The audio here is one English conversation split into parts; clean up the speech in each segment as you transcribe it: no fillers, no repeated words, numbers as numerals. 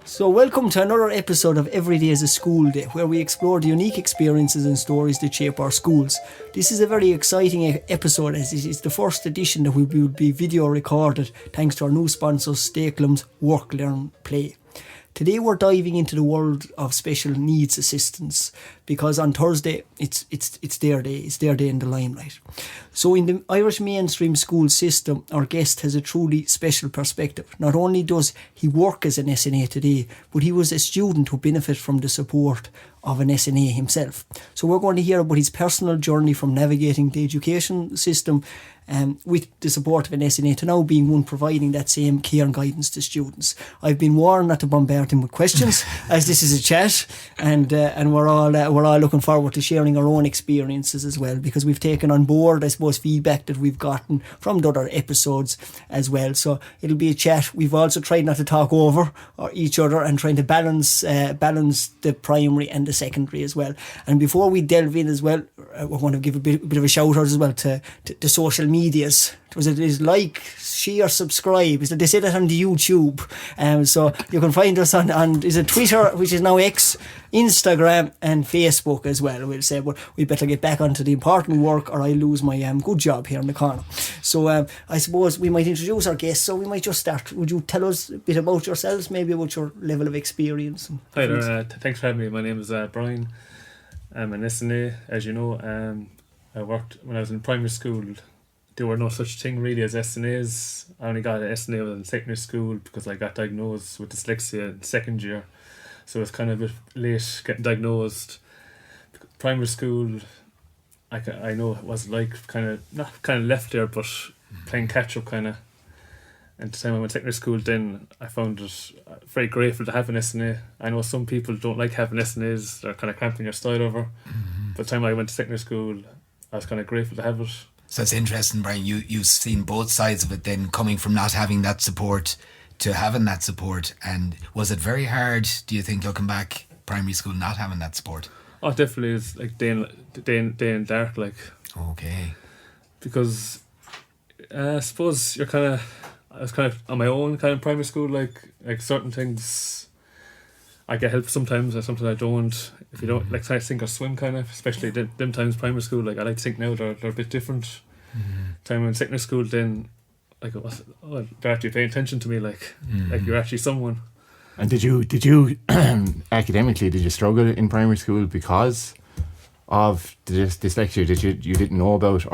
So welcome to another episode of Every Day is a School Day, where we explore the unique experiences and stories that shape our schools. This is a very exciting episode as it is the first edition that will be video recorded thanks to our new sponsor Stakelum's Work, Learn, Play. Today we're diving into the world of special needs assistance because on Thursday it's their day in the limelight. So in the Irish mainstream school system, our guest has a truly special perspective. Not only does he work as an SNA today, but he was a student who benefited from the support of an SNA himself. So we're going to hear about his personal journey from navigating the education system with the support of an SNA to now being one providing that same care and guidance to students. I've been warned not to bombard him with questions as this is a chat, and we're all looking forward to sharing our own experiences as well, because we've taken on board, I suppose, feedback that we've gotten from the other episodes as well. So it'll be a chat. We've also tried not to talk over each other and trying to balance the primary and the secondary as well. And before we delve in as well, I want to give a bit of a shout out as well to the social medias. It is like, share, subscribe. They say that on the YouTube. So you can find us on is it Twitter, which is now X, Instagram and Facebook as well. We'll say, but we better get back onto the important work or I lose my good job here in the corner. So I suppose we might introduce our guests. So we might just start. Would you tell us a bit about yourselves, maybe about your level of experience? Hi there, thanks for having me. My name is Brian. I'm an SNA, as you know. I worked when I was in primary school. There were no such thing really as SNAs. I only got an SNA in secondary school because I got diagnosed with dyslexia in second year. So it was kind of a bit late getting diagnosed. Primary school, I know it was like not left there, but playing catch up kind of. And the time I went to secondary school, then I found it very grateful to have an SNA. I know some people don't like having SNAs; they're kind of cramping your style over. By the time I went to secondary school, I was kind of grateful to have it. So it's interesting, Brian, you've seen both sides of it then, coming from not having that support to having that support. And was it very hard, do you think, looking back, primary school, not having that support? Oh, it definitely is, like day in dark, like. Okay. Because I suppose I was kind of on my own kind of primary school, like certain things I get help sometimes and sometimes I don't. If you don't, like, I sink or swim kind of, especially them times primary school, like I like to think now they're a bit different. Time in secondary school, then like they're actually paying attention to me, like you're actually someone. And did you academically, did you struggle in primary school because of the dyslexia that you didn't know about,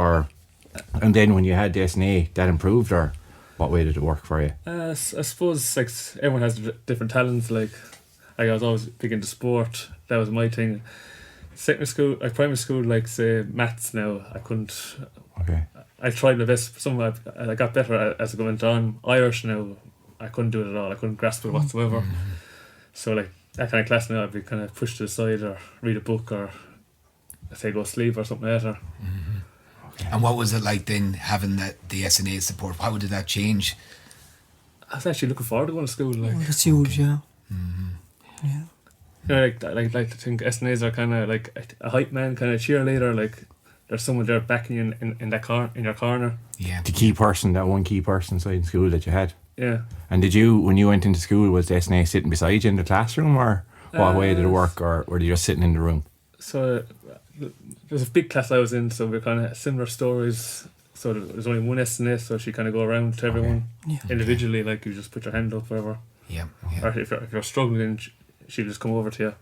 and then when you had the SNA that improved, or what way did it work for you? I suppose like everyone has different talents. Like I was always big into sport. That was my thing. Secondary school, like primary school, like say maths. Now I couldn't. Okay. I tried my best. I got better as it went on. Irish now, I couldn't do it at all. I couldn't grasp it whatsoever. So like that kind of class now, I'd be kind of pushed to the side or read a book or say go sleep or something later. Okay. And what was it like then having the SNA support? How did that change? I was actually looking forward to going to school. Like That's huge, yeah. Yeah. You know, like to think SNAs are kind of like a hype man, kind of cheerleader. Like there's someone there backing you in your corner. Yeah. That one key person inside in school that you had. Yeah. And did you, when you went into school, was the SNA sitting beside you in the classroom, or what way did it work, or were you just sitting in the room? So there's a big class I was in, so we kind of had similar stories. So there's only one SNA, so she kind of go around to everyone individually, like you just put your hand up, whatever. Yeah. Or if you're struggling, she'll just come over to you.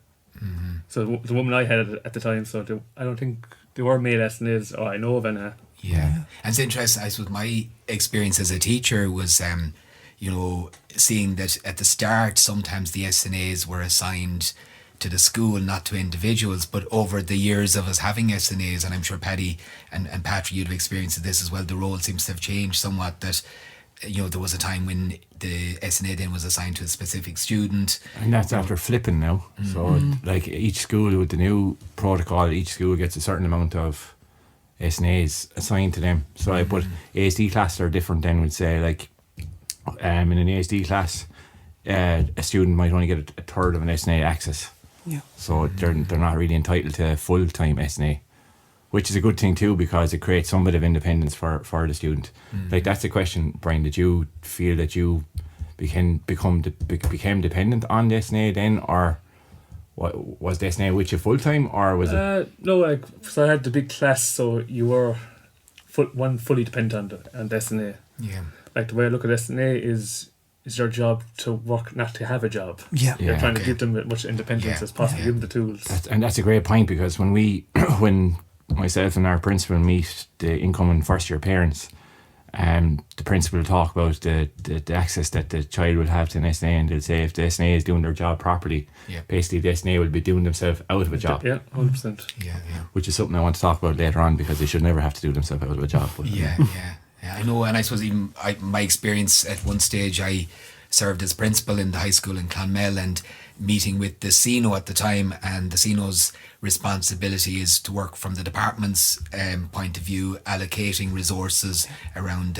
So the woman I had at the time, so I don't think there were male SNAs, or I know of any. Yeah. And it's interesting, I suppose my experience as a teacher was, seeing that at the start, sometimes the SNAs were assigned to the school, not to individuals, but over the years of us having SNAs, and I'm sure Paddy and Patrick, you'd have experienced this as well, the role seems to have changed somewhat, that there was a time when the SNA then was assigned to a specific student. And that's after flipping now. So like each school with the new protocol, each school gets a certain amount of SNAs assigned to them. So but ASD classes are different then, we'd say, like in an ASD class, a student might only get a third of an SNA access. Yeah. So they're not really entitled to full-time SNA, which is a good thing too, because it creates some bit of independence for the student. Like that's the question, Brian, did you feel that you became dependent on the SNA then, or what was the SNA with you full time, or was it? No, like, so I had the big class, so you were fully dependent on the SNA. Yeah. Like, the way I look at SNA is your job to work, not to have a job. Yeah. You're trying okay. to give them as much independence Yeah, as possible, yeah. give them the tools. That's a great point, because when when myself and our principal meet the incoming first year parents, the principal will talk about the access that the child will have to an SNA, and they'll say if the SNA is doing their job properly, Yeah. basically the SNA will be doing themselves out of a job. Yeah, 100%. Yeah. Which is something I want to talk about later on, because they should never have to do themselves out of a job. But, Yeah. I know, and I suppose even my experience at one stage, I served as principal in the high school in Clonmel, and meeting with the SNO at the time, and the SNO's responsibility is to work from the department's point of view, allocating resources around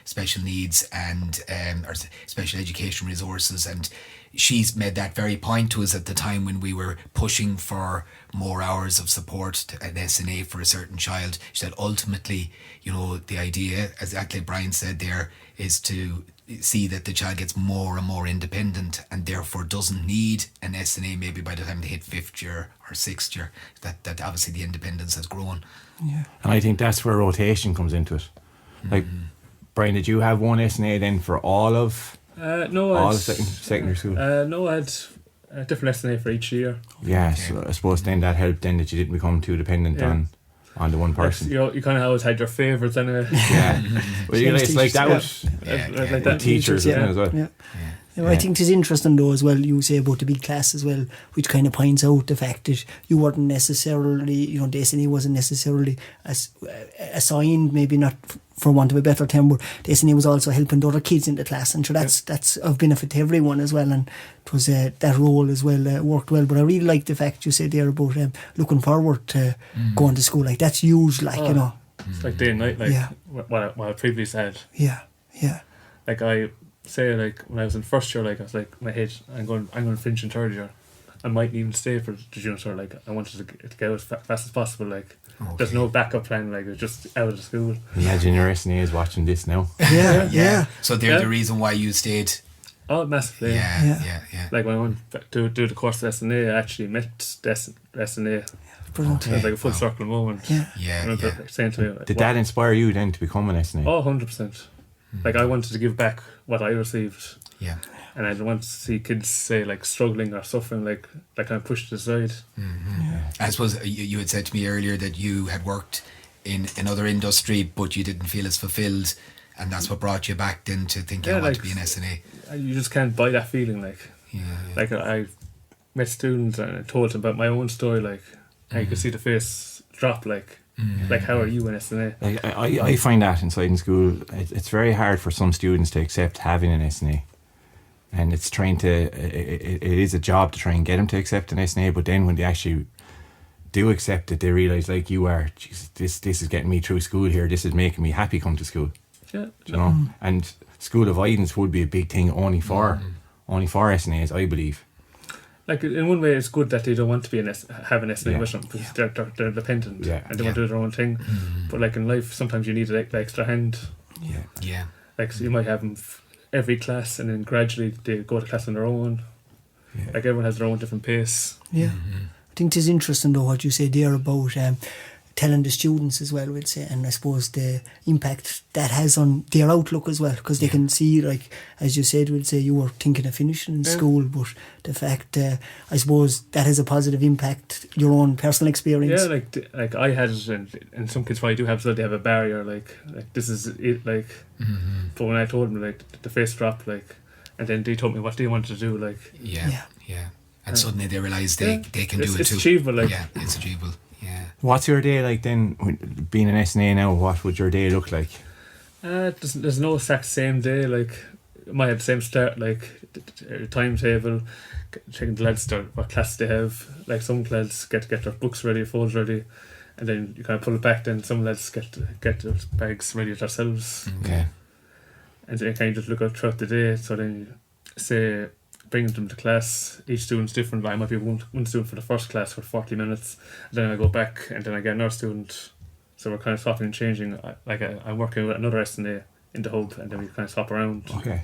special needs and or special education resources. And she's made that very point to us at the time when we were pushing for more hours of support at SNA for a certain child. She said ultimately, the idea, as exactly Brian said there, is to see that the child gets more and more independent, and therefore doesn't need an SNA maybe by the time they hit 5th year or 6th year, that obviously the independence has grown. Yeah. And I think that's where rotation comes into it. Like, Brian, did you have one SNA then for all of secondary school? No, I had a different SNA for each year. Yeah, so I suppose then that helped then that you didn't become too dependent on the one person. You kind of always had your favourites anyway. Yeah. Well, it's like that Like with that. teachers, isn't it, as well? Yeah. I think it's interesting though as well, you say about the big class as well, which kind of points out the fact that you weren't necessarily, the SNA wasn't necessarily assigned, maybe not for want of a better term, but the SNA was also helping the other kids in the class, and sure that's of benefit to everyone as well, and it was that role as well worked well. But I really like the fact you said there about looking forward to going to school, like that's huge, like It's like day and night, like what I previously had. Yeah. Like I say, like when I was in first year, like I was like, my head, I'm going to finish in third year. I mightn't even stay for the junior tour. Like I wanted to get out as fast as possible. Like there's no backup plan. Like it's just out of the school. Imagine your SNA is watching this now. Yeah. So they're the reason why you stayed. Oh, massively. Yeah. Like when I went to do the course at SNA, I actually met the SNA. Brilliant. It was like a full circle moment. Yeah. Saying to me, Did that inspire you then to become an SNA? Oh, 100%. Like I wanted to give back what I received. Yeah. And I didn't want to see kids say like struggling or suffering, like kind of pushed aside. I suppose you had said to me earlier that you had worked in another industry, but you didn't feel as fulfilled, and that's what brought you back then to think I want to be an SNA. You just can't buy that feeling, like. Like I met students and I told them about my own story, like how you could see the face drop, like how are you an SNA? Like I find that inside in school, it's very hard for some students to accept having an SNA. And it's trying to, it is a job to try and get them to accept an SNA, but then when they actually do accept it, they realise, like you are, Jesus, this is getting me through school here, this is making me happy come to school. Yeah. You know? And school avoidance would be a big thing only for SNAs, I believe. Like in one way it's good that they don't want to be have an SNA with them, because they're dependent and they want to do their own thing. But like in life, sometimes you need the extra hand. Yeah. Like so you might have them every class, and then gradually they go to class on their own. Like everyone has their own different pace. I think it's interesting though what you say there about telling the students as well, we'll say, and I suppose the impact that has on their outlook as well, because they can see, like as you said, we'll say you were thinking of finishing in school, but the fact I suppose that has a positive impact, your own personal experience. Like I had it, and some kids probably do have, so they have a barrier, like this is it, like but when I told them, like the face dropped, like, and then they told me what they wanted to do, like and suddenly they realise they can do it it's too. achievable, like It's achievable. What's your day like then, being an SNA now? What would your day look like? there's no exact same day, like it might have the same start, like timetable, checking the lads what class they have. Like some lads get their books ready, phones ready, and then you kind of pull it back. Then some lads get their bags ready themselves. Okay. And then you kind of just look out throughout the day. So then you say bring them to class. Each student's different, but I might be one student for the first class for 40 minutes, and then I go back and then I get another student. So we're kind of swapping and changing. I'm working with another SNA in the hub, and then we kind of swap around. Okay.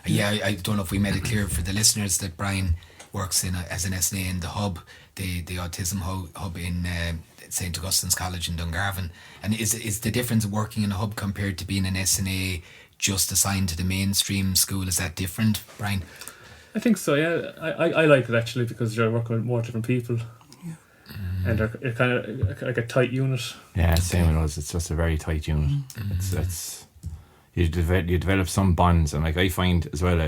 I don't know if we made it clear for the listeners that Brian works as an SNA in the hub, the autism hub in St Augustine's College in Dungarvan. And is the difference of working in a hub compared to being an SNA just assigned to the mainstream school? Is that different, Brian? I think so, yeah. I like it actually, because you're working with more different people. And they're kind of like a tight unit. Yeah, same with us. It's just a very tight unit. It's you develop some bonds, and like I find as well,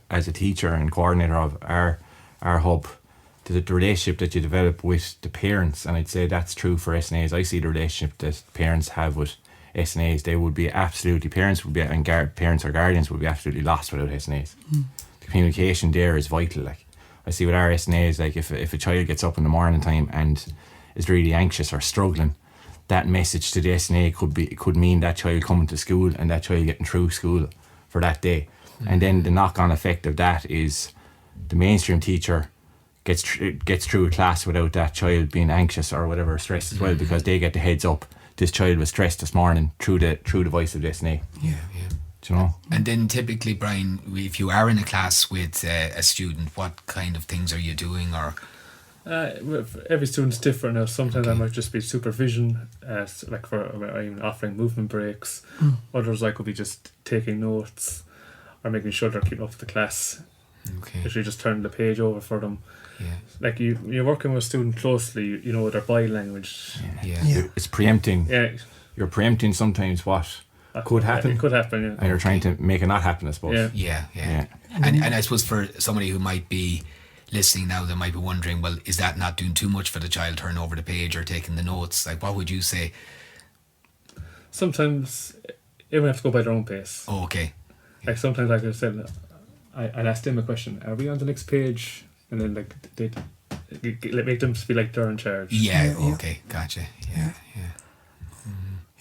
as a teacher and coordinator of our hub, the relationship that you develop with the parents, and I'd say that's true for SNAs. I see the relationship that parents have with SNAs. They would be absolutely, parents or guardians would be absolutely lost without SNAs. The communication there is vital. Like I see with our SNAs, like if a child gets up in the morning time and is really anxious or struggling, that message to the SNA could mean that child coming to school and that child getting through school for that day. And then the knock-on effect of that is the mainstream teacher gets through a class without that child being anxious or whatever, stressed as well, because they get the heads up. This child was stressed this morning through the voice of the SNA. Yeah. Do you know? And then typically, Brian, if you are in a class with a student, what kind of things are you doing? Or every student's different. Now, sometimes I might just be supervision, like for even offering movement breaks. Others I could be just taking notes or making sure they're keeping up with the class. Okay. Usually just turning the page over for them. Yeah. Like you're working with a student closely, you know their body language. Yeah. It's preempting. Yeah. You're preempting sometimes what could happen. It could happen, yeah. And you're trying to make it not happen, I suppose. Yeah. And I suppose for somebody who might be listening now, they might be wondering, well, is that not doing too much for the child, turning over the page or taking the notes? Like, what would you say? Sometimes everyone has to go by their own pace. Oh, okay. Like sometimes, like I said, I'd ask them a question, are we on the next page? And then like they make them feel like they're in charge. Yeah. Okay, gotcha. Yeah.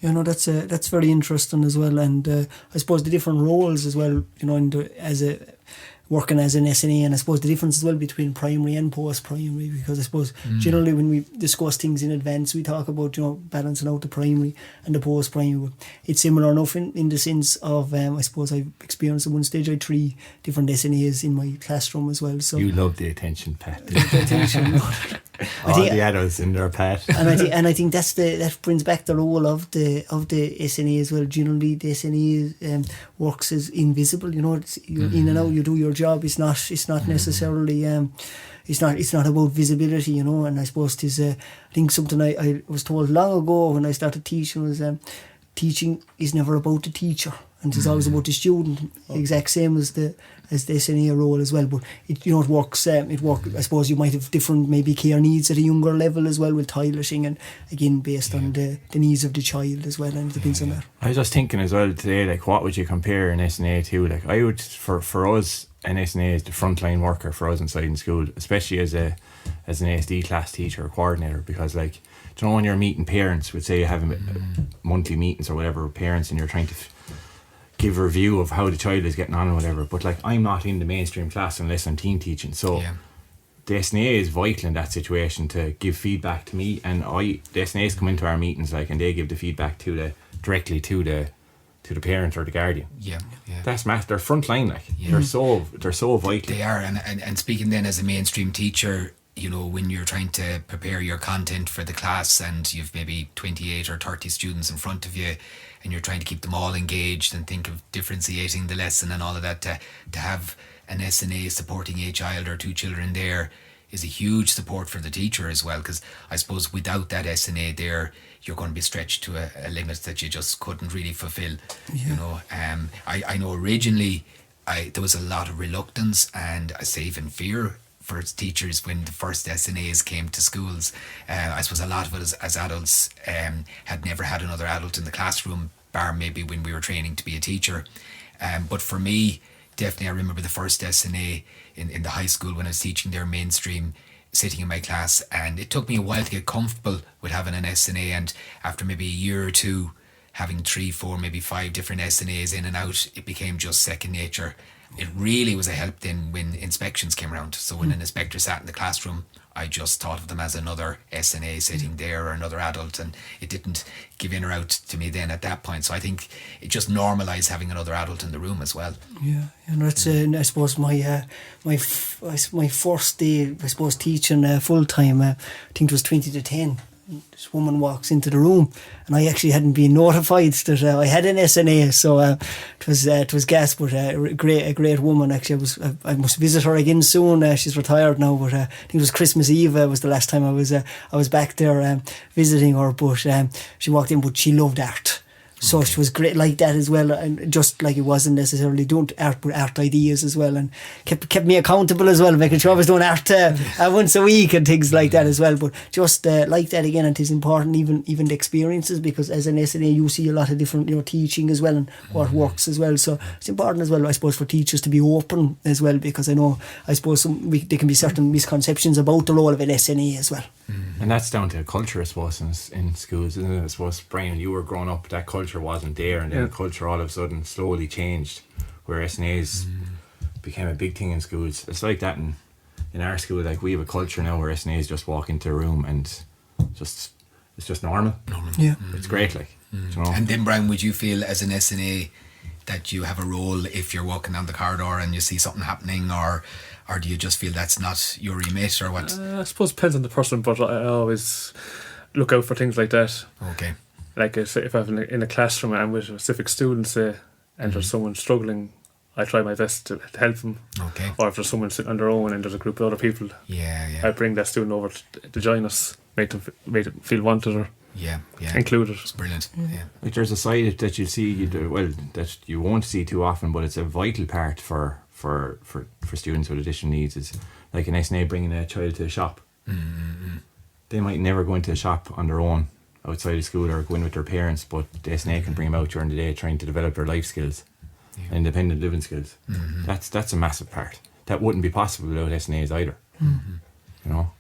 You know, that's very interesting as well, and I suppose the different roles as well, you know, working as an SNA, and I suppose the difference as well between primary and post-primary, because I suppose generally when we discuss things in advance, we talk about, you know, balancing out the primary and the post-primary. It's similar enough in the sense of, I suppose I've experienced at one stage I had 3 different SNAs in my classroom as well. So you love the attention, Pat. the attention. All the adults in their Pat. and I think that brings back the role of the SNA as well. Generally, the SNA works as invisible. You know, you're in and out. You do your job. It's not necessarily. It's not about visibility. You know, and I suppose it is. I think something I was told long ago when I started teaching was teaching is never about the teacher, and it's always about the student. Exact same as the SNA role as well, but it works. I suppose you might have different maybe care needs at a younger level as well with toileting, and again based on the needs of the child as well, and it depends on that. I was just thinking as well today, like what would you compare an SNA to? Like I would, for us, an SNA is the frontline worker for us inside in school, especially as an ASD class teacher or coordinator, because like, do you know when you're meeting parents, would say you have monthly meetings or whatever with parents, and you're trying to give a review of how the child is getting on or whatever, but like I'm not in the mainstream class unless I'm team teaching, so the SNA is vital in that situation to give feedback to me, and the SNAs come into our meetings like, and they give the feedback directly to the parent or the guardian. That's massive. They're frontline, like they're so vital. They are, and speaking then as a mainstream teacher, you know, when you're trying to prepare your content for the class and you've maybe 28 or 30 students in front of you, and you're trying to keep them all engaged and think of differentiating the lesson and all of that, to have an SNA supporting a child or 2 children there is a huge support for the teacher as well, because I suppose without that SNA there, you're going to be stretched to a limit that you just couldn't really fulfill. You know, I know originally there was a lot of reluctance and I say even fear for teachers when the first SNAs came to schools. I suppose a lot of us as adults had never had another adult in the classroom, bar maybe when we were training to be a teacher. But for me, definitely I remember the first SNA in the high school when I was teaching their mainstream, sitting in my class, and it took me a while to get comfortable with having an SNA, and after maybe a year or 2 having 3, 4, maybe 5 different SNAs in and out, it became just second nature. it really was a help then when inspections came around. So when an inspector sat in the classroom, I just thought of them as another SNA sitting there or another adult, and it didn't give in or out to me then at that point. So I think it just normalised having another adult in the room as well. Yeah, and that's I suppose my first day, I suppose, teaching full time. I think it was 20 to 10. This woman walks into the room, and I actually hadn't been notified that I had an SNA, so it was gas, but a great woman. Actually, I must visit her again soon. She's retired now, but I think it was Christmas Eve was the last time I was back there visiting her. But she walked in, but she loved art. So she was great like that as well, and just like it wasn't necessarily doing art, but art ideas as well, and kept me accountable as well, making sure I was doing art once a week and things like that as well. But just like that again, it is important, even the experiences, because as an SNA you see a lot of different teaching as well and what works as well. So it's important as well, I suppose, for teachers to be open as well, because I suppose there can be certain misconceptions about the role of an SNA as well. And that's down to culture, I suppose, in schools, isn't it? I suppose, Brian, you were growing up, that culture wasn't there, and then the culture all of a sudden slowly changed, where SNAs became a big thing in schools. It's like that in our school. Like, we have a culture now where SNAs just walk into a room and it's just normal. Yeah. It's great, like. You know? And then, Brian, would you feel as an SNA that you have a role if you're walking down the corridor and you see something happening, or do you just feel that's not your remit, or what? I suppose it depends on the person, but I always look out for things like that. Okay. Like if I'm in a classroom and with a specific student, say, and there's someone struggling, I try my best to help them. Okay. Or if there's someone sitting on their own and there's a group of other people, I bring that student over to join us, make them feel wanted or included. It's brilliant. Yeah. Like, there's a side that you see, that you won't see too often, but it's a vital part for students with additional needs, is like an SNA bringing a child to a shop. They might never go into a shop on their own outside of school or go in with their parents, but the SNA can bring them out during the day, trying to develop their life skills, independent living skills. That's a massive part that wouldn't be possible without SNAs either. You know.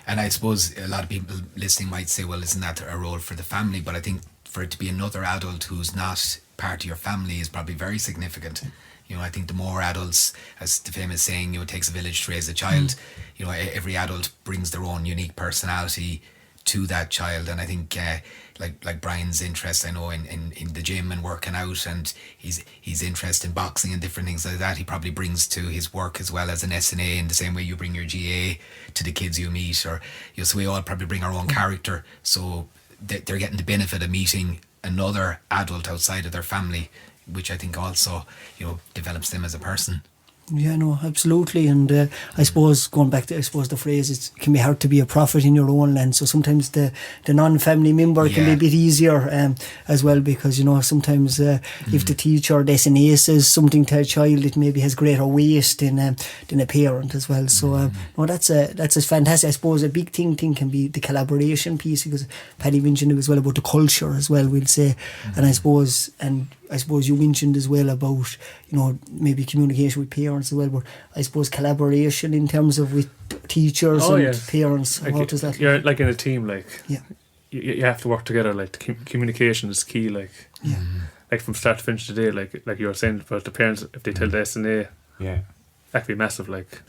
And I suppose a lot of people listening might say, well, isn't that a role for the family? But I think for it to be another adult who's not part of your family is probably very significant. I think the more adults, as the famous saying, it takes a village to raise a child. Every adult brings their own unique personality to that child. And I think like Brian's interest, I know, in the gym and working out, and his interest in boxing and different things like that, he probably brings to his work as well as an SNA, in the same way you bring your GA to the kids you meet, or so we all probably bring our own character, so they're getting the benefit of meeting another adult outside of their family, which I think also develops them as a person. Yeah, no, absolutely. And I suppose, going back to the phrase, it can be hard to be a prophet in your own land. So sometimes the non-family member can be a bit easier as well, because sometimes if the teacher or the SNA says something to a child, it maybe has greater weight than a parent as well. So no, that's a fantastic. I suppose a big thing can be the collaboration piece, because Paddy mentioned it as well about the culture as well, we'll say. And I suppose you mentioned as well about maybe communication with parents as well, but I suppose collaboration in terms of with teachers and parents. Like, what does that? You're like in a team, like you have to work together. Like communication is key. Like like from start to finish today. Like you were saying about the parents, if they tell the SNA, that could be massive. Like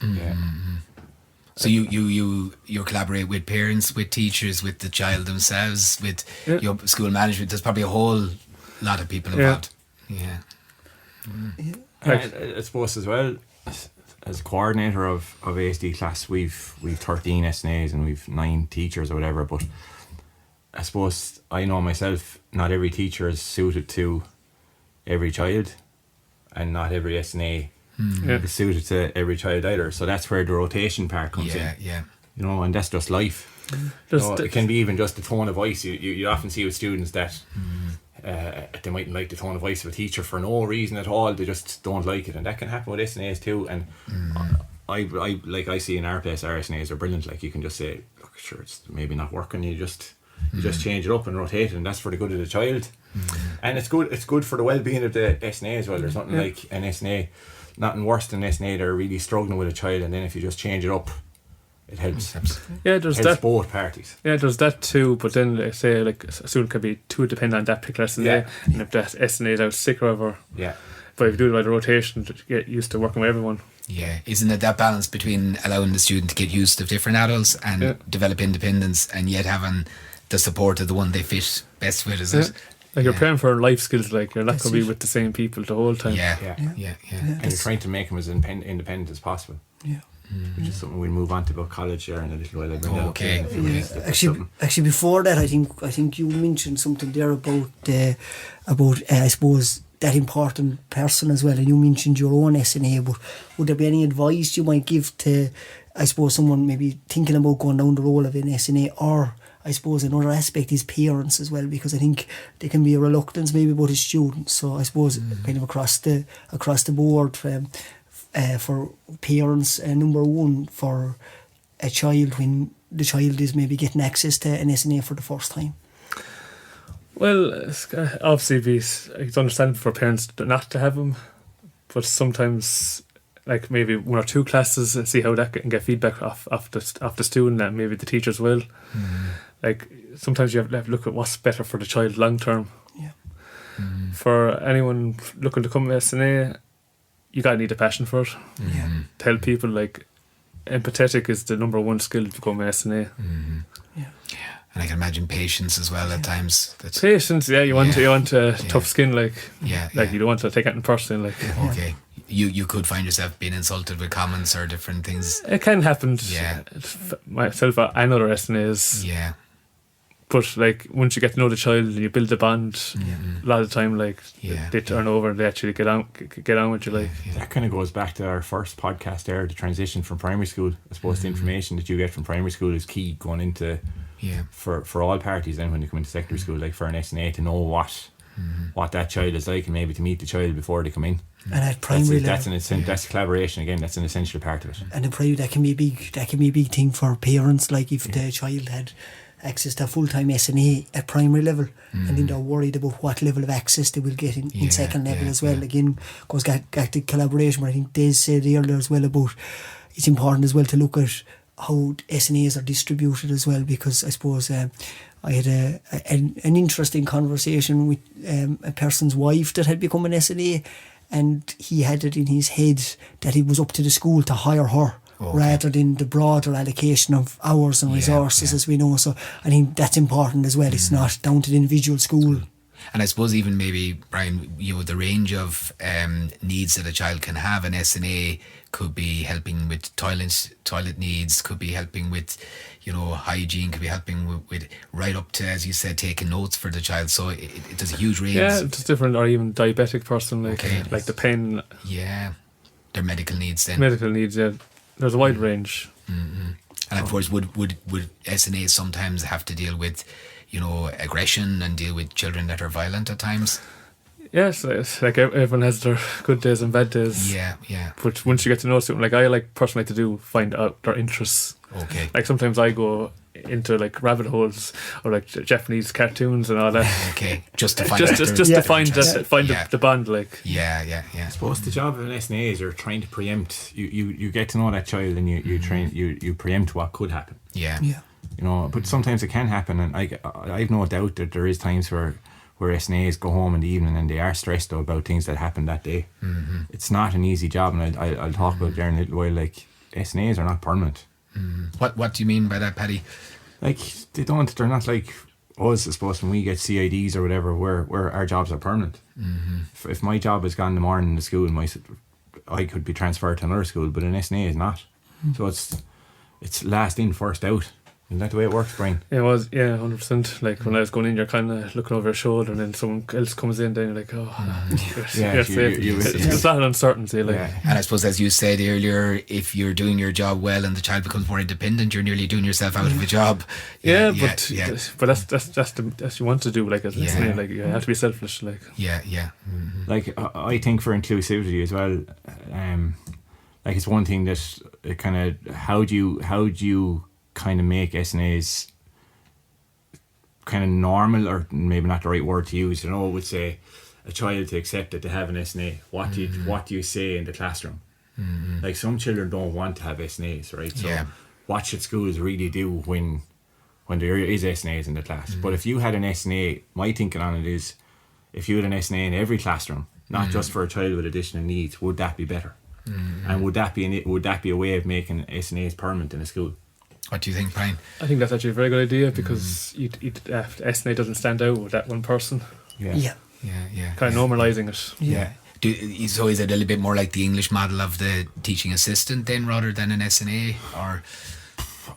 So you collaborate with parents, with teachers, with the child themselves, with your school management. There's probably a whole lot of people involved. I suppose as well, as coordinator of ASD class, we've 13 SNAs and we've 9 teachers or whatever, but I suppose I know myself, not every teacher is suited to every child, and not every SNA is suited to every child either. So that's where the rotation part comes in. And that's just life. It can be even just the tone of voice. You often see with students that they mightn't like the tone of voice of a teacher for no reason at all. They just don't like it, and that can happen with SNAs too. And I see in our place, our SNAs are brilliant. Like, you can just say, look, sure, it's maybe not working. You just change it up and rotate it, and that's for the good of the child. And it's good for the well-being of the SNA as well. There's nothing like an SNA, nothing worse than an SNA that are really struggling with a child, and then if you just change it up, it helps. There's both parties. There's that too. But then, say, like, a student can be too dependent on that particular SNA, and if that SNA is out sick or whatever, But if you do it by the rotation, to get used to working with everyone. Yeah, isn't it that balance between allowing the student to get used to different adults and develop independence, and yet having the support of the one they fit best with, is it? Like you're preparing for life skills, like you're not going to be with the same people the whole time. Yeah. And you're trying to make them as independent as possible. Yeah. Which is something we'll move on to about college here in a little while. Okay. Actually, before that, I think you mentioned something there about I suppose that important person as well, and you mentioned your own SNA. But would there be any advice you might give to, I suppose, someone maybe thinking about going down the role of an SNA, or I suppose another aspect is parents as well, because I think there can be a reluctance maybe about a student. So I suppose kind of across the board for parents, number one, for a child when the child is maybe getting access to an SNA for the first time. Well, obviously it's understandable for parents not to have them, but sometimes, like maybe one or two classes and see how that can get feedback off the student, and maybe the teachers will. Like sometimes you have to look at what's better for the child long term. Yeah. For anyone looking to become an SNA, you gotta need a passion for it. Yeah. Tell people, like, empathetic is the number one skill to become an SNA. Yeah. And I can imagine patience as well at times. Patience, you want tough skin, like you don't want to take it in person, like. Okay. You could find yourself being insulted with comments or different things. It can happen. Yeah. Myself and other SNAs. Yeah. But like once you get to know the child and you build a bond, a lot of the time, like they turn over and they actually get on with you. Like that kind of goes back to our first podcast there, the transition from primary school. I suppose the information that you get from primary school is key going into for all parties. Then when they come into secondary school, like for an SNA, to know what that child is like, and maybe to meet the child before they come in. And at primary that's collaboration again. That's an essential part of it. And in primary, that can be a big thing for parents. Like if the child had access to a full-time SNA at primary level, and then they're worried about what level of access they will get in second level as well. Again, goes back to collaboration, but I think Des said earlier as well about it's important as well to look at how SNAs are distributed as well, because I suppose I had an interesting conversation with a person's wife that had become an SNA, and he had it in his head that it was up to the school to hire her. Rather than the broader allocation of hours and resources, as we know. So I think that's important as well. It's not down to the individual school. And I suppose even maybe, Brian, the range of needs that a child can have, an SNA could be helping with toilet needs, could be helping with, hygiene, could be helping with right up to, as you said, taking notes for the child. So it does a huge range. Yeah, it's different, or even diabetic person, like the pen. Yeah, their medical needs then. Medical needs, yeah. There's a wide range. And of course, would SNAs sometimes have to deal with, aggression and deal with children that are violent at times? Yes, it's like everyone has their good days and bad days. Yeah. But once you get to know something, like I personally to do, find out their interests. Okay. Like sometimes I go into like rabbit holes or like Japanese cartoons and all that. Okay. Just to find the bond, like. Yeah. I suppose the job of an SNA is you're trying to preempt. You get to know that child and you preempt what could happen. Yeah. But sometimes it can happen, and I've no doubt that there is times where SNAs go home in the evening and they are stressed about things that happened that day. It's not an easy job, and I'll talk about there in a little while. Like SNAs are not permanent. What do you mean by that, Paddy? Like they're not like us, I suppose, when we get CIDs or whatever, where our jobs are permanent. If my job is gone in the morning in the school, I could be transferred to another school, but an SNA is not. So it's last in, first out. Isn't that the way it works, Brian? It was, 100%. Like when I was going in, you're kind of looking over your shoulder, and then someone else comes in, then you're like, it's not an uncertainty. Like. And I suppose, as you said earlier, if you're doing your job well and the child becomes more independent, you're nearly doing yourself out of a job. But that's you want to do, like, as like you have to be selfish, like. Like I think for inclusivity as well, like it's one thing that kind of how do you kind of make SNAs kind of normal, or maybe not the right word to use. I would say a child to accept that they have an SNA. What do you say in the classroom? Like some children don't want to have SNAs, right? So what should schools really do when there is SNAs in the class? But if you had an SNA, my thinking on it is, if you had an SNA in every classroom, not just for a child with additional needs, would that be better? And would that be a way of making SNAs permanent in a school? What do you think, Brian? I think that's actually a very good idea because SNA doesn't stand out with that one person. Yeah. Kind of normalising it. Yeah. So is it a little bit more like the English model of the teaching assistant then, rather than an SNA? Or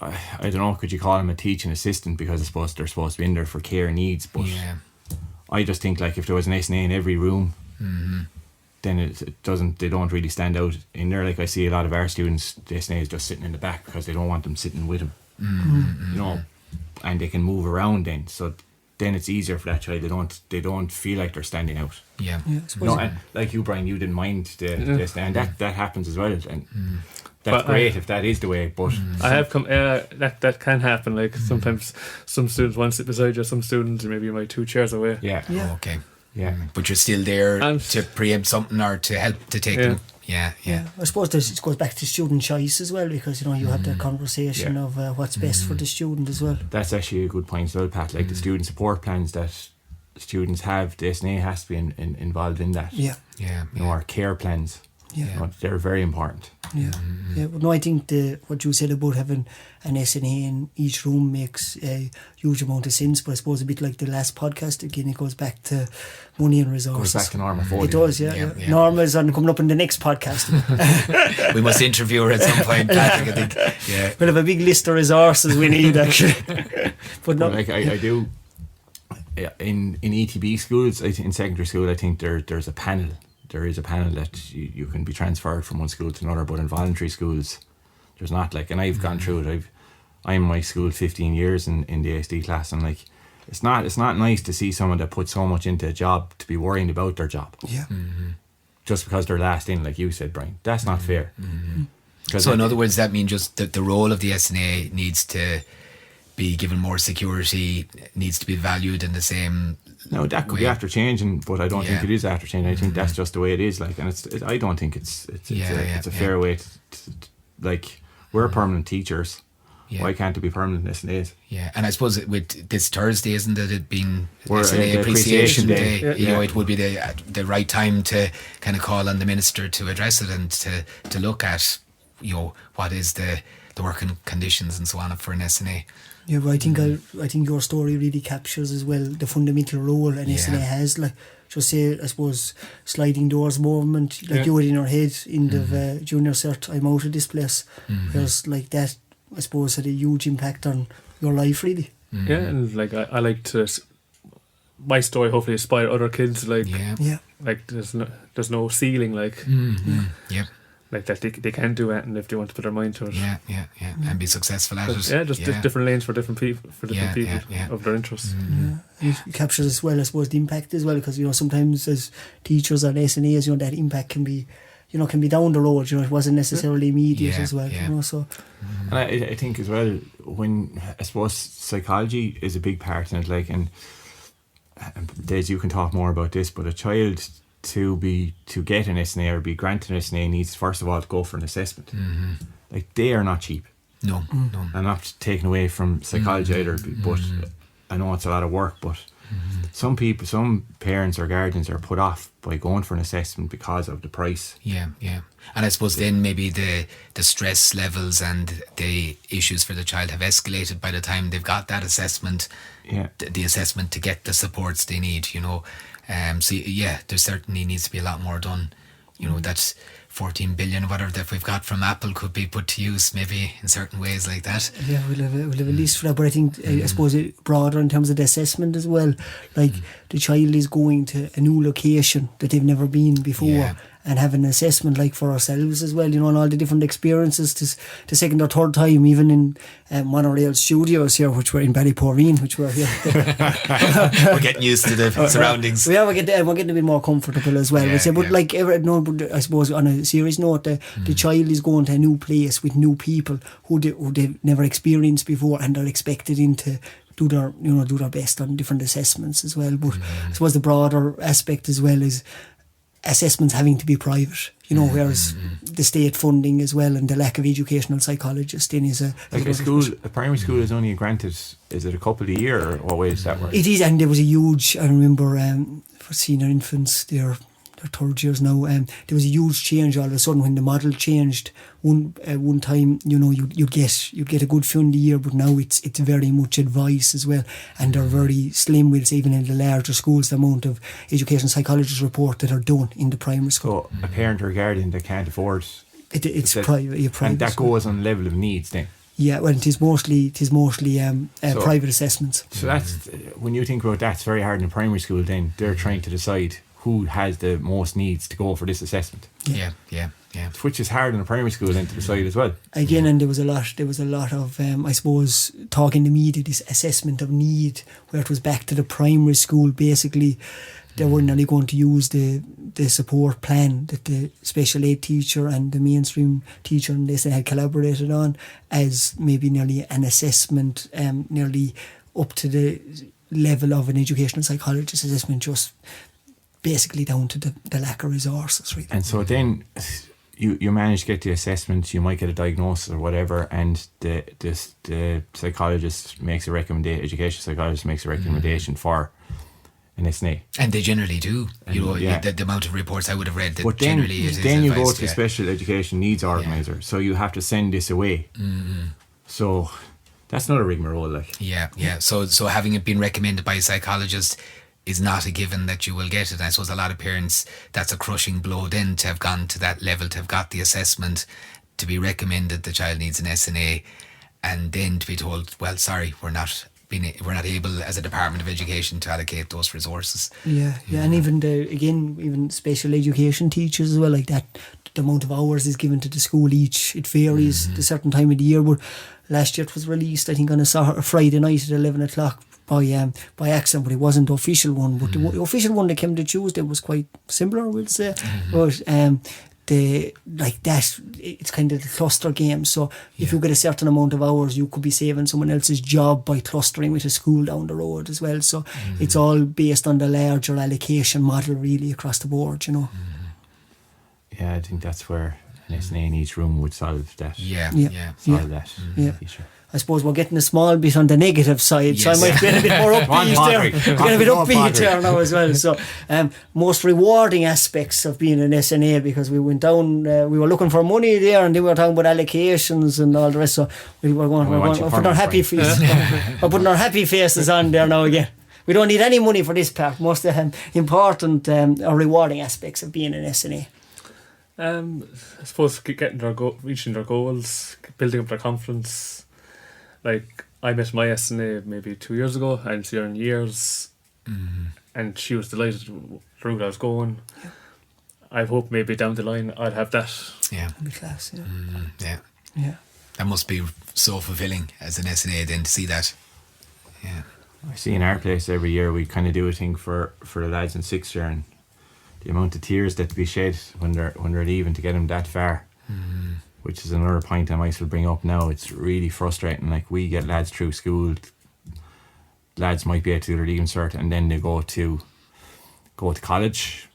I don't know, could you call them a teaching assistant, because I suppose they're supposed to be in there for care needs, but I just think like if there was an SNA in every room, then they don't really stand out in there. Like I see a lot of our students, the SNA is just sitting in the back because they don't want them sitting with them, you know, and they can move around then, so then it's easier for that child. They don't feel like they're standing out. And like you, Brian, you didn't mind the SNA, and that happens as well, and that's great if that is the way. But I have come that can happen. Like sometimes some students want to sit beside you, some students maybe you might 2 chairs away. Okay. Yeah. But you're still there to preempt something or to help to take them. Yeah. I suppose it goes back to student choice as well, because you have that conversation of what's best for the student as well. That's actually a good point as well, Pat. Like the student support plans that students have, the SNA has to be involved in that. Yeah. You know, our care plans. Yeah. You know, they're very important. Yeah. But no, I think what you said about having an SNA in each room makes a huge amount of sense. But I suppose a bit like the last podcast, again, it goes back to money and resources. Goes back to Norma Foley. It does, yeah. Norma's coming up in the next podcast. We must interview her at some point, Patrick, I think. Yeah. We'll have a big list of resources we need, actually. But no, like I do. In ETB schools, in secondary school, I think there's a panel. There is a panel that you can be transferred from one school to another, but in voluntary schools, there's not. Like, and I've gone through it. I'm in my school 15 years in the ASD class, and like, it's not nice to see someone that put so much into a job to be worrying about their job. Yeah. Just because they're last in, like you said, Brian. That's not fair. So in other words, that means just that the role of the SNA needs to be given more security, needs to be valued in the same. No, that could be after changing, but I don't think it is after changing. I think that's just the way it is. Like, and I don't think it's a fair way to like, we're permanent teachers. Why can't it be permanent SNAs? Yeah, and I suppose with this Thursday, isn't it being We're SNA Appreciation Day? Yeah. It would be the right time to kind of call on the minister to address it and to look at, what is the working conditions and so on for an SNA. Yeah, but I think your story really captures as well the fundamental role an SNA has. Like, just say, I suppose, sliding doors movement, like you had in your head in the junior cert, I'm out of this place. Whereas like that, I suppose, had a huge impact on your life, really. Yeah, and like I like to, my story hopefully inspire other kids. Like, like there's no ceiling. Like, like that they can do it, and if they want to put their mind to it. And be successful at it. Yeah, just different lanes for different people, of their interests. It captures as well, I suppose, the impact as well, because sometimes as teachers or SNAs, that impact can be down the road. It wasn't necessarily immediate as well. So. And I think as well, when I suppose psychology is a big part in it, like, and Des, you can talk more about this, but a child to get an SNA or be granted an SNA needs first of all to go for an assessment. Like, they are not cheap. No. I'm not taking away from psychology either, but I know it's a lot of work, but some parents or guardians are put off by going for an assessment because of the price. Yeah. And I suppose then maybe the stress levels and the issues for the child have escalated by the time they've got that assessment. The assessment to get the supports they need, So there certainly needs to be a lot more done. That's 14 billion, whatever that we've got from Apple, could be put to use maybe in certain ways like that. Yeah, we'll have a list for that. But I think, I suppose, broader in terms of the assessment as well. Like, the child is going to a new location that they've never been before. And have an assessment like for ourselves as well, and all the different experiences the second or third time, even in Monorail Studios here, which we're in Ballyporeen, which we're here. We're getting used to the surroundings. We're getting a bit more comfortable as well. But I suppose on a serious note, the child is going to a new place with new people who they've never experienced before, and they're expected to do their best on different assessments as well. But I suppose the broader aspect as well is assessments having to be private, whereas the state funding as well and the lack of educational psychologists then is a primary school is only granted, is it a couple of a year, or what way does that work? It is, and there was a huge, I remember for senior infants there, their third years now. There was a huge change all of a sudden when the model changed. One time, you know, you'd get a good few in the year, but now it's very much advice as well, and they're very slim. We'll say even in the larger schools, the amount of education psychologists report that are done in the primary school. So a parent or guardian that can't afford it's private, and that goes on level of needs then. Yeah, well, it is mostly private assessments. So that's when you think about that, it's very hard in primary school. Then they're trying to decide who has the most needs to go for this assessment. Yeah. Which is hard in a primary school then to decide as well. Again, and there was a lot of I suppose talk in the media, this assessment of need, where it was back to the primary school. Basically, they were nearly going to use the support plan that the special ed teacher and the mainstream teacher and this had collaborated on as maybe nearly an assessment, nearly up to the level of an educational psychologist assessment, just basically down to the lack of resources, really. And so then you manage to get the assessment, you might get a diagnosis or whatever, and the psychologist makes a recommendation, education psychologist makes a recommendation for an SNA. And they generally do. The amount of reports I would have read that but then, generally is then you advice, go to the special education needs organiser, so you have to send this away. So that's not a rigmarole, like. Yeah. So having it been recommended by a psychologist is not a given that you will get it. And I suppose a lot of parents, that's a crushing blow then to have gone to that level, to have got the assessment, to be recommended the child needs an SNA, and then to be told, well, sorry, we're not able as a Department of Education to allocate those resources. Yeah, and even special education teachers as well, like that, the amount of hours is given to the school each, it varies at a certain time of the year. But last year it was released, I think, on a Friday night at 11 o'clock by accident, but it wasn't the official one. But the official one that came to Tuesday was quite similar, we'll say. But it's kind of the cluster game. So if you get a certain amount of hours, you could be saving someone else's job by clustering with a school down the road as well. So it's all based on the larger allocation model, really, across the board, you know. Yeah, I think that's where an SNA in each room would solve that. Solve that issue. I suppose we're getting a small bit on the negative side, so I might get a bit more upbeat there now as well. So, most rewarding aspects of being an SNA, because we went down, we were looking for money there, and they were talking about allocations and all the rest. So we're putting our happy faces. We're putting our happy faces on there now again. We don't need any money for this part. Most important or rewarding aspects of being an SNA. I suppose reaching their goals, building up their confidence. Like, I met my SNA maybe 2 years ago. I hadn't seen her in years, and she was delighted with the route I was going. I hope maybe down the line I'd have that. Yeah, that'd be class. Yeah. That must be so fulfilling as an SNA then to see that. Yeah, I see in our place every year we kind of do a thing for the lads in sixth year, and the amount of tears that be shed when they're leaving to get them that far. Which is another point I might bring up now. It's really frustrating. Like, we get lads through school, lads might be able to do their leaving cert, and then they go to college,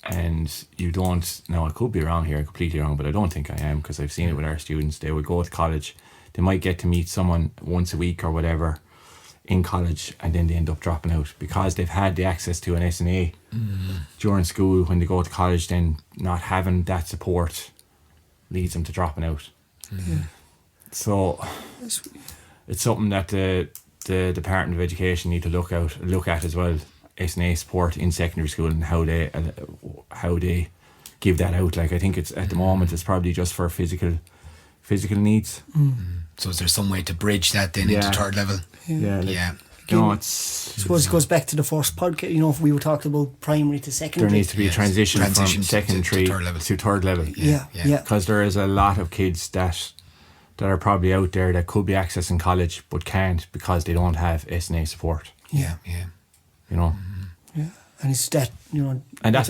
and you don't. Now, I could be wrong here, completely wrong, but I don't think I am, because I've seen it with our students. They would go to college, they might get to meet someone once a week or whatever in college, and then they end up dropping out because they've had the access to an SNA during school. When they go to college, then not having that support leads them to dropping out. So it's something that the Department of Education need to look at as well. SNA support in secondary school and how they give that out. Like, I think it's at the moment it's probably just for physical needs. So is there some way to bridge that then into third level? I suppose it goes back to the first podcast. You know, if we were talking about primary to secondary, there needs to be a transition from secondary to third level. Because there is a lot of kids that are probably out there that could be accessing college but can't because they don't have SNA support. You know. And it's that, you know, and that's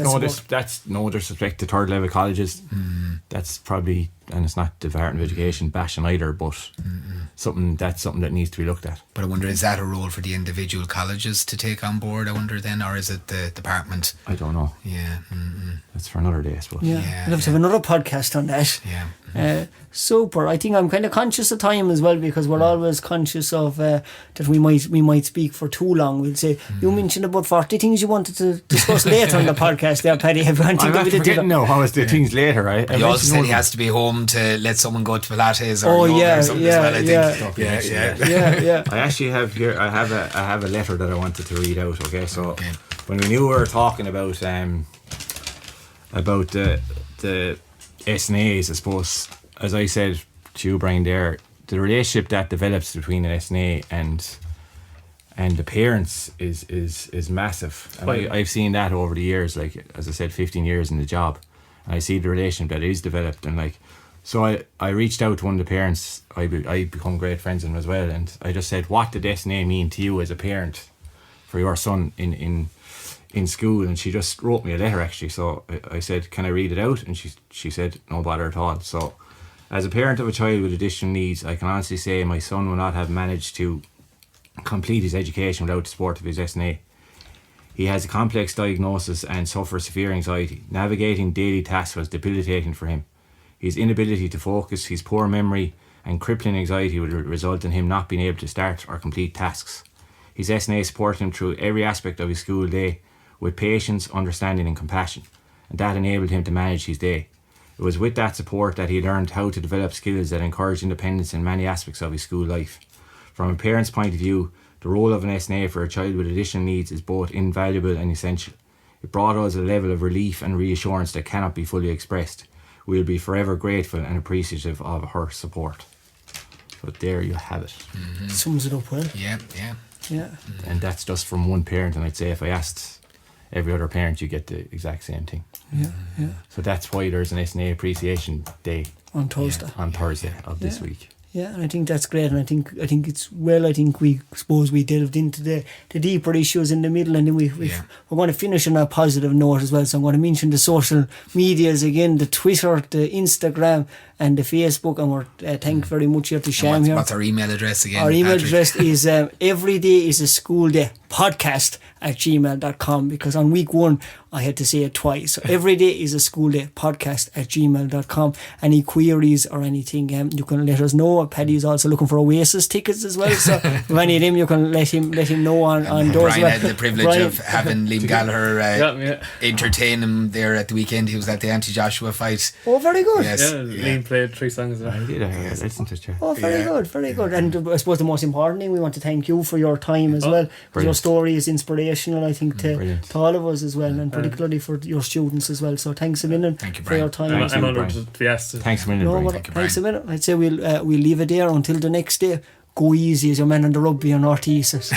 no disrespect to third level colleges. That's probably, and it's not the Department of Education bashing either, but something that needs to be looked at. But I wonder, is that a role for the individual colleges to take on board, I wonder then, or is it the department? I don't know. That's for another day, I suppose. We'll have to have another podcast on that. Super. I think I'm kind of conscious of time as well, because we're always conscious of that we might speak for too long. We'll say, you mentioned about 40 things you wanted to discuss later on the podcast there, Paddy. Everyone think I'm forgetting now how was the things later, right? He also said he has to be home to let someone go to Pilates or yoga or something as well, I think. Yeah. I actually have here. I have a letter that I wanted to read out. Okay, so when we knew we were talking about the SNAs, I suppose, as I said to you, Brian, there, the relationship that develops between an SNA and the parents is massive. And I've seen that over the years, like as I said, 15 years in the job, and I see the relationship that is developed. And like, so I reached out to one of the parents. I become great friends with him as well, and I just said, what did SNA mean to you as a parent for your son in school? And she just wrote me a letter, actually. So I said, can I read it out? And she said, no bother at all. So, as a parent of a child with additional needs, I can honestly say my son will not have managed to complete his education without the support of his SNA. He has a complex diagnosis and suffers severe anxiety. Navigating daily tasks was debilitating for him. His inability to focus, his poor memory and crippling anxiety would result in him not being able to start or complete tasks. His SNA supported him through every aspect of his school day with patience, understanding and compassion, and that enabled him to manage his day. It was with that support that he learned how to develop skills that encourage independence in many aspects of his school life. From a parent's point of view, the role of an SNA for a child with additional needs is both invaluable and essential. It brought us a level of relief and reassurance that cannot be fully expressed. We will be forever grateful and appreciative of her support. So there you have it. Mm-hmm. Sums it up well. Yeah. Mm-hmm. And that's just from one parent, and I'd say if I asked every other parent, you get the exact same thing. Yeah. So that's why there's an SNA Appreciation Day on Thursday. On Thursday of this week. Yeah, and I think that's great, and I think it's well. I think we delved into the deeper issues in the middle, and then we're going to finish on a positive note as well. So I'm going to mention the social medias again: the Twitter, the Instagram, and the Facebook. And we're thank very much here to Sham here. What's our email address again? Our email address is everydayisashooldaypodcast@gmail.com, because on week 1 I had to say it twice. So everydayisashooldaypodcast@gmail.com. Any queries or anything, you can let us know. Paddy is also looking for Oasis tickets as well, so if any of them you can let him know on those. Brian had the privilege of having Liam Gallagher entertain him there at the weekend. He was at the Anti-Joshua fight. Oh, very good. Yes. Liam played 3 songs. I did. I listened to it. Oh, very good. And I suppose the most important thing, we want to thank you for your time as well, because your story is inspirational, I think, to all of us as well, and particularly for your students as well. So thanks a million for your time. I'm honoured to be asked. Thanks a million, Brian. Thanks a million. I'd say we'll leave it there until the next day. Go easy as your man on the rugby on North East.